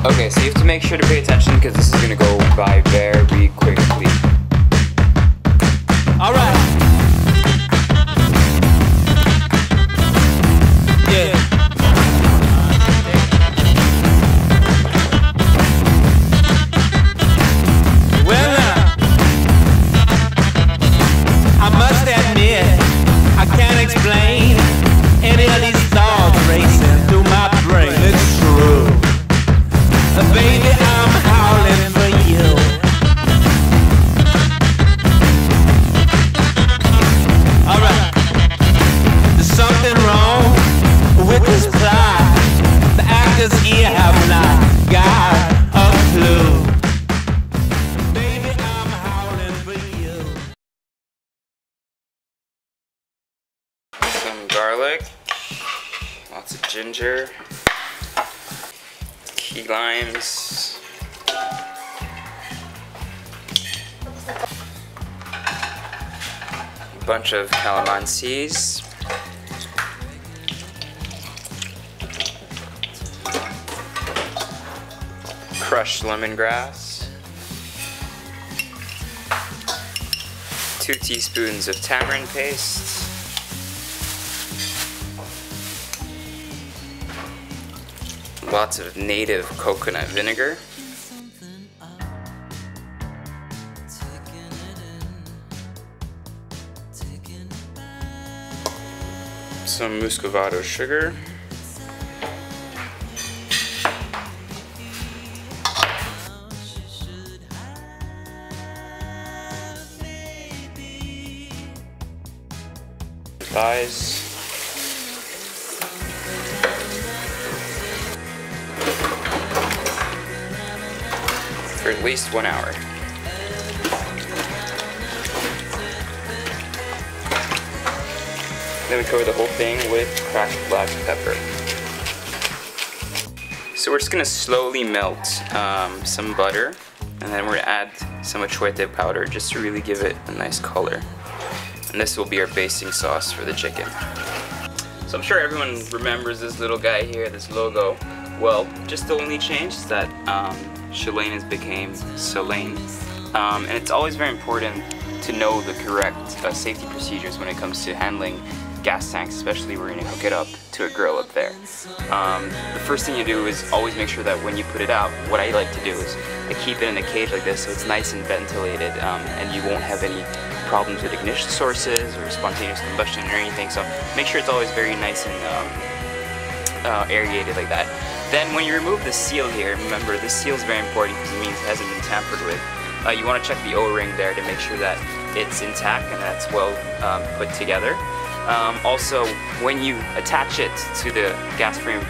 Okay, so you have to make sure to pay attention because this is gonna go by very quickly. Alright. Yeah. Well now, I must admit, I can't explain any of these thoughts racing through my brain. It's true. Baby, I'm howling for you. Alright. There's something wrong with this plot. The actors here have not got a clue. Baby, I'm howling for you. Some garlic, lots of ginger, key limes, a bunch of calamansis, crushed lemongrass, 2 teaspoons of tamarind paste, lots of native coconut vinegar, some muscovado sugar, thighs, for at least 1 hour. Then we cover the whole thing with cracked black pepper. So we're just gonna slowly melt some butter, and then we're gonna add some achuete powder just to really give it a nice color. And this will be our basting sauce for the chicken. So I'm sure everyone remembers this little guy here, this logo. Well, just the only change is that Chalanes became Solane. And it's always very important to know the correct safety procedures when it comes to handling gas tanks, especially when you're gonna hook it up to a grill up there. The first thing you do is always make sure that when you put it out, what I like to do is I keep it in a cage like this so it's nice and ventilated, and you won't have any problems with ignition sources or spontaneous combustion or anything. So make sure it's always very nice and aerated like that. Then when you remove the seal here, remember this seal is very important because it means it hasn't been tampered with. You want to check the O-ring there to make sure that it's intact and that's well put together. Also, when you attach it to the gas frame,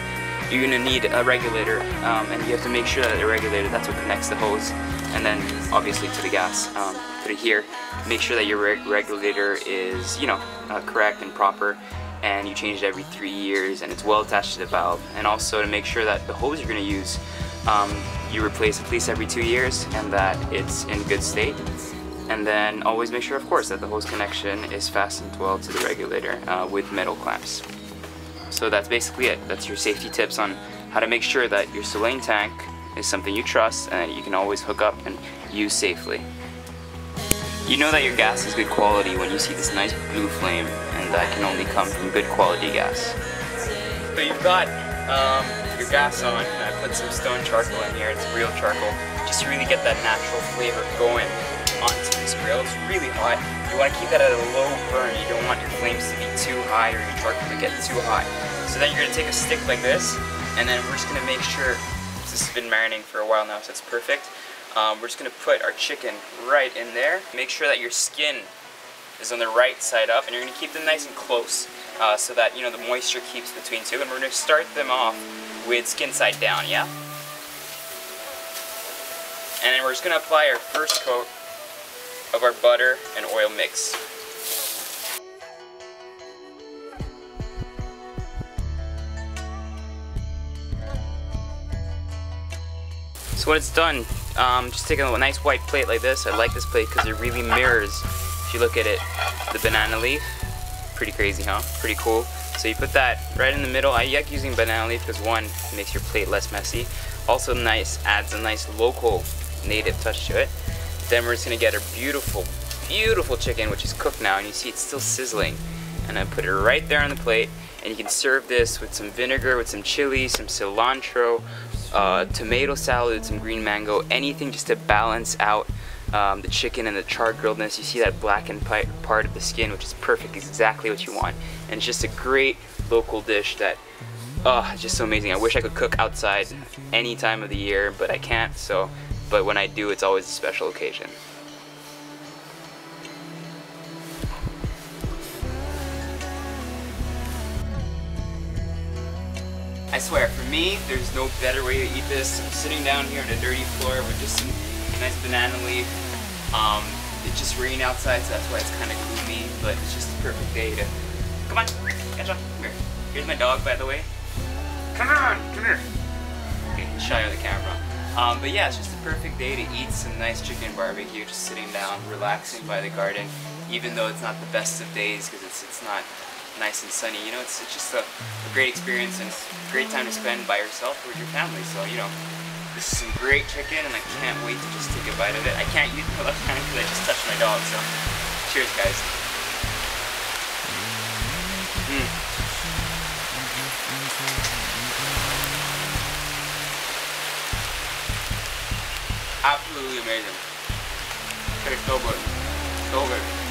you're going to need a regulator, and you have to make sure that the regulator, that's what connects the hose, and then obviously to the gas. Put it here. Make sure that your regulator is, correct and proper, and you change it every 3 years, and it's well attached to the valve. And also to make sure that the hose you're going to use, you replace at least every 2 years, and that it's in good state. And then always make sure, of course, that the hose connection is fastened well to the regulator with metal clamps. So that's basically it. That's your safety tips on how to make sure that your Solane tank is something you trust and you can always hook up and use safely. You know that your gas is good quality when you see this nice blue flame, and that can only come from good quality gas. So you've got your gas on, and I put some stone charcoal in here. It's real charcoal, just to really get that natural flavor going onto this grill. It's really hot. You want to keep that at a low burn. You don't want your flames to be too high or your charcoal to get too hot. So then you're going to take a stick like this, and then we're just going to make sure, this has been marinating for a while now, so it's perfect. We're just going to put our chicken right in there. Make sure that your skin is on the right side up, and you're going to keep them nice and close so that the moisture keeps between two. And we're going to start them off with skin side down, yeah? And then we're just going to apply our first coat of our butter and oil mix. So when it's done, just take a nice white plate like this. I like this plate because it really mirrors, if you look at it, the banana leaf. Pretty crazy, huh? Pretty cool. So you put that right in the middle. I like using banana leaf because one, it makes your plate less messy. Also nice, adds a nice local native touch to it. Then we're just gonna get a beautiful, beautiful chicken, which is cooked now, and you see it's still sizzling. And I put it right there on the plate, and you can serve this with some vinegar, with some chili, some cilantro, tomato salad, some green mango, anything just to balance out the chicken and the char grilledness. You see that blackened part of the skin, which is perfect, exactly what you want. And it's just a great local dish that, it's just so amazing. I wish I could cook outside any time of the year, but I can't, but when I do, it's always a special occasion. I swear, for me, there's no better way to eat this. I'm sitting down here on a dirty floor with just some nice banana leaf. It's just raining outside, so that's why it's kind of gloomy, but it's just the perfect day to... Come on, catch on, come here. Here's my dog, by the way. Come on, come here. Okay, he's shy of the camera. But yeah, it's just the perfect day to eat some nice chicken barbecue, just sitting down, relaxing by the garden, even though it's not the best of days, because it's not nice and sunny. You know, it's just a great experience, and it's a great time to spend by yourself or with your family. So, you know, this is some great chicken, and I can't wait to just take a bite of it. I can't use my left hand because I just touched my dog, so cheers, guys. Absolutely amazing. Tastes so good. So good.